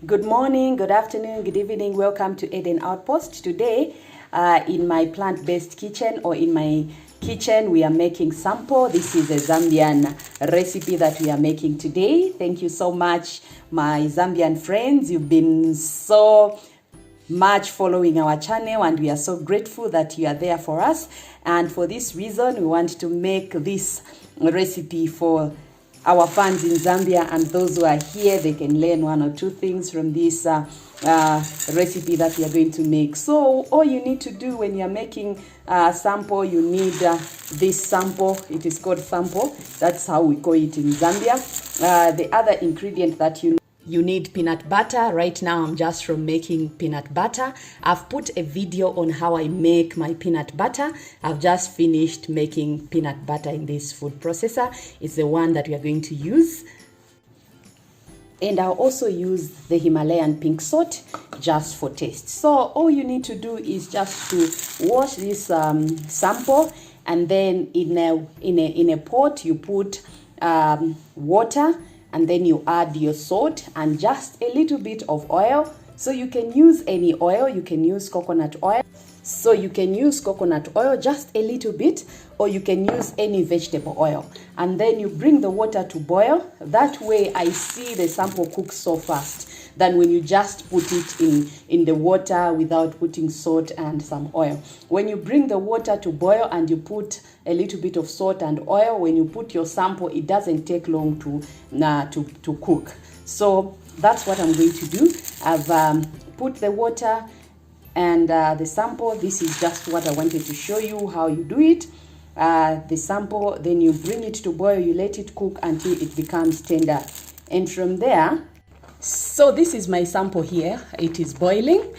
Good morning, good afternoon, good evening. Welcome to Eden Outpost. Today, in my plant-based kitchen or in my kitchen, we are making sampo. This is a Zambian recipe that we are making today. Thank you so much, my Zambian friends. You've been so much following our channel and we are so grateful that you are there for us. And for this reason, we want to make this recipe for our fans in Zambia, and those who are here, they can learn one or two things from this recipe that we are going to make. So all you need to do when you're making sampo, you need this sampo. It is called sampo. That's how we call it in Zambia. The other ingredient that you need peanut butter. Right now I'm just from making peanut butter. I've put a video on how I make my peanut butter. I've just finished making peanut butter in this food processor. It's the one that we are going to use. And I'll also use the Himalayan pink salt just for taste. So all you need to do is just to wash this sample, and then in a pot you put water, and then you add your salt and just a little bit of oil. So you can use any oil, you can use coconut oil. So you can use coconut oil, just a little bit, or you can use any vegetable oil. And then you bring the water to boil. That way I see the sample cook so fast than when you just put it in the water without putting salt and some oil. When you bring the water to boil and you put a little bit of salt and oil, when you put your sample, it doesn't take long to cook. So that's what I'm going to do. I've put the water and the sample. This is just what I wanted to show you how you do it. The sample, then you bring it to boil, you let it cook until it becomes tender. And from there, so this is my sample here. It is boiling.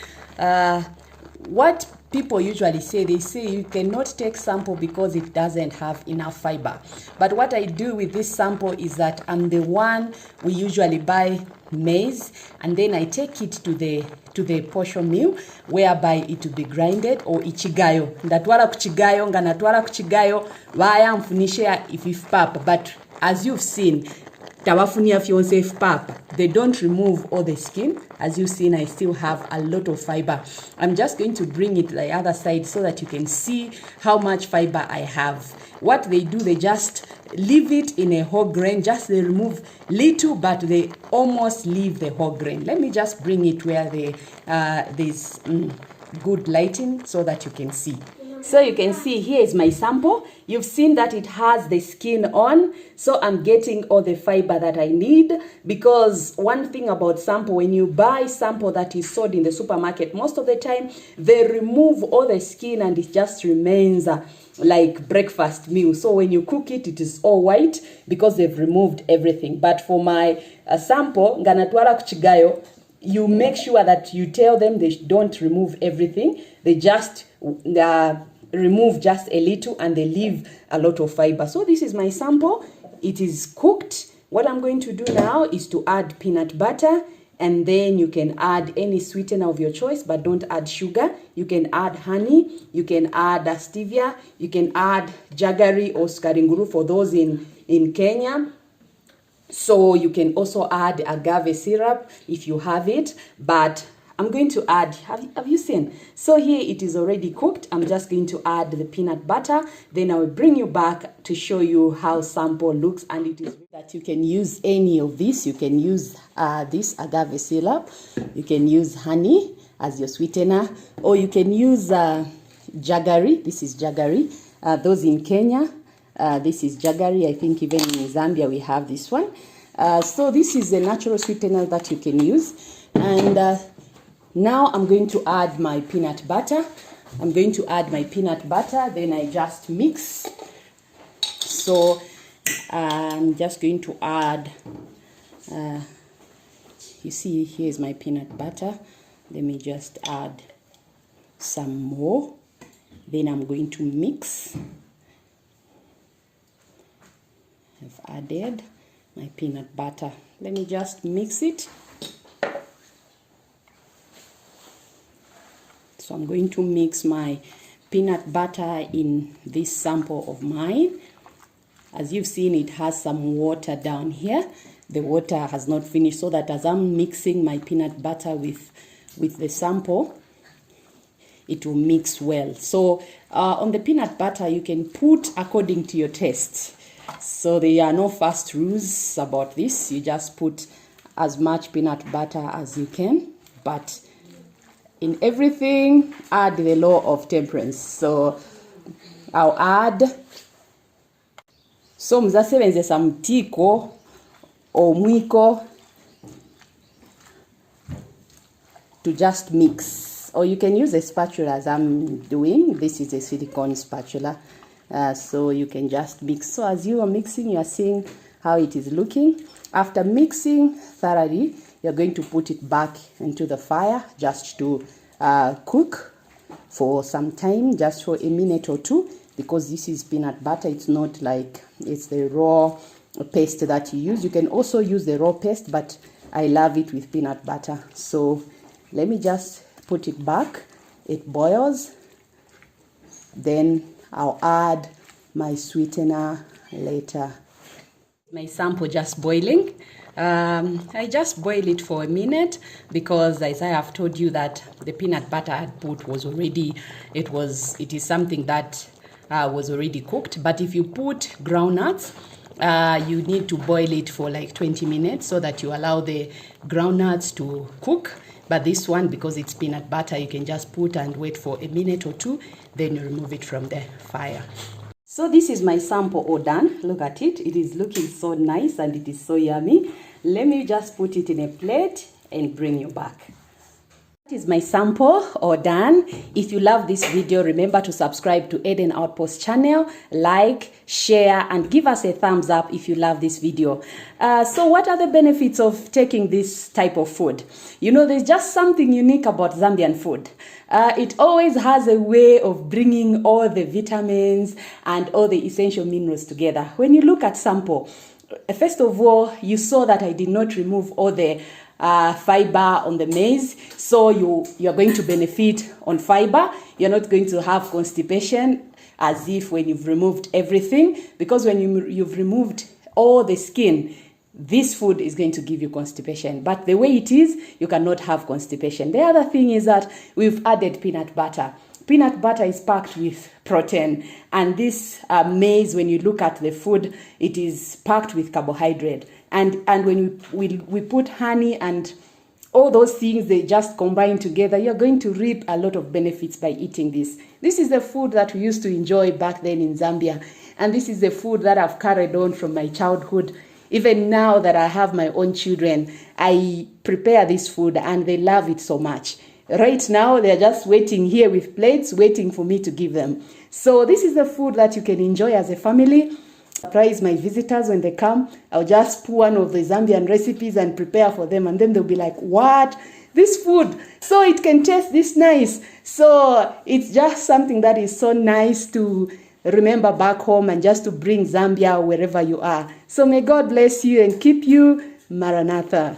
What people usually say, they say you cannot take sample because it doesn't have enough fiber. But what I do with this sample is that I'm the one we usually buy maize, and then I take it to the portion mill whereby it will be grinded, or ichigayo. Ndatwala kuchigayo, nganatwala kuchigayo, vaya mfunisha if pap. But as you've seen, tawafunia fionse pap, they don't remove all the skin. As you've seen, I still have a lot of fiber. I'm just going to bring it the other side so that you can see how much fiber I have. What they do, they just leave it in a whole grain. Just they remove little, but they almost leave the whole grain. Let me just bring it where there's good lighting so that you can see. So you can see here is my sample. You've seen that it has the skin on. So I'm getting all the fiber that I need, because one thing about sample, when you buy sample that is sold in the supermarket, most of the time they remove all the skin and it just remains like breakfast meal. So when you cook it, it is all white because they've removed everything. But for my sample, nganatwala kuchigayo, you make sure that you tell them they don't remove everything. They just remove just a little and they leave a lot of fiber. So this is my sample. It is cooked. What I'm going to do now is to add peanut butter, and then you can add any sweetener of your choice, but don't add sugar. You can add honey, you can add stevia, you can add jaggery or skaringuru for those in Kenya. So you can also add agave syrup if you have it, but I'm going to add, have you seen? So here it is already cooked. I'm just going to add the peanut butter. Then I will bring you back to show you how sample looks. And it is that you can use any of this. You can use this agave syrup. You can use honey as your sweetener, or you can use jaggery. This is jaggery. Those in Kenya, this is jaggery. I think even in Zambia we have this one. So this is a natural sweetener that you can use. And now I'm going to add my peanut butter. I'm going to add my peanut butter, then I just mix. So I'm just going to add, you see here's my peanut butter. Let me just add some more. Then I'm going to mix. I've added my peanut butter. Let me just mix it. So I'm going to mix my peanut butter in this sample of mine. As you've seen, it has some water down here. the water has not finished, so that as I'm mixing my peanut butter with the sample, it will mix well. So on the peanut butter, you can put according to your taste. So there are no fast rules about this. You just put as much peanut butter as you can, but in everything, add the law of temperance. So I'll add, so muzasebenzesa mtiko omwiko to just mix, or you can use a spatula as I'm doing. This is a silicone spatula, so you can just mix. So as you are mixing, you are seeing how it is looking. After mixing thoroughly, you're going to put it back into the fire just to cook for some time, just for a minute or two, because this is peanut butter. It's not like it's the raw paste that you use. You can also use the raw paste, but I love it with peanut butter. So let me just put it back. It boils. Then I'll add my sweetener later. My sample just boiling. I just boil it for a minute because, as I have told you, that the peanut butter I had put was already, it is something that was already cooked. But if you put groundnuts, you need to boil it for like 20 minutes so that you allow the groundnuts to cook. But this one, because it's peanut butter, you can just put and wait for a minute or two, then you remove it from the fire. So this is my sample all done. Look at it. It is looking so nice and it is so yummy. Let me just put it in a plate and bring you back. That is my sample all done. If you love this video, remember to subscribe to Eden Outpost channel, like, share, and give us a thumbs up if you love this video. So what are the benefits of taking this type of food? You know, there's just something unique about Zambian food. It always has a way of bringing all the vitamins and all the essential minerals together. When you look at sample, first of all, you saw that I did not remove all the fiber on the maize, so you're going to benefit on fiber. You're not going to have constipation as if when you've removed everything, because when you've removed all the skin, this food is going to give you constipation. But the way it is, you cannot have constipation. The other thing is that we've added peanut butter. Peanut butter is packed with protein, and this maize, when you look at the food, it is packed with carbohydrate. And when we put honey and all those things, they just combine together, you're going to reap a lot of benefits by eating this. This is the food that we used to enjoy back then in Zambia, and this is the food that I've carried on from my childhood. Even now that I have my own children, I prepare this food and they love it so much. Right now, they're just waiting here with plates, waiting for me to give them. So this is the food that you can enjoy as a family. Surprise my visitors when they come. I'll just pour one of the Zambian recipes and prepare for them, and then they'll be like, what? This food, so it can taste this nice. So it's just something that is so nice to remember back home and just to bring Zambia wherever you are. So may God bless you and keep you. Maranatha.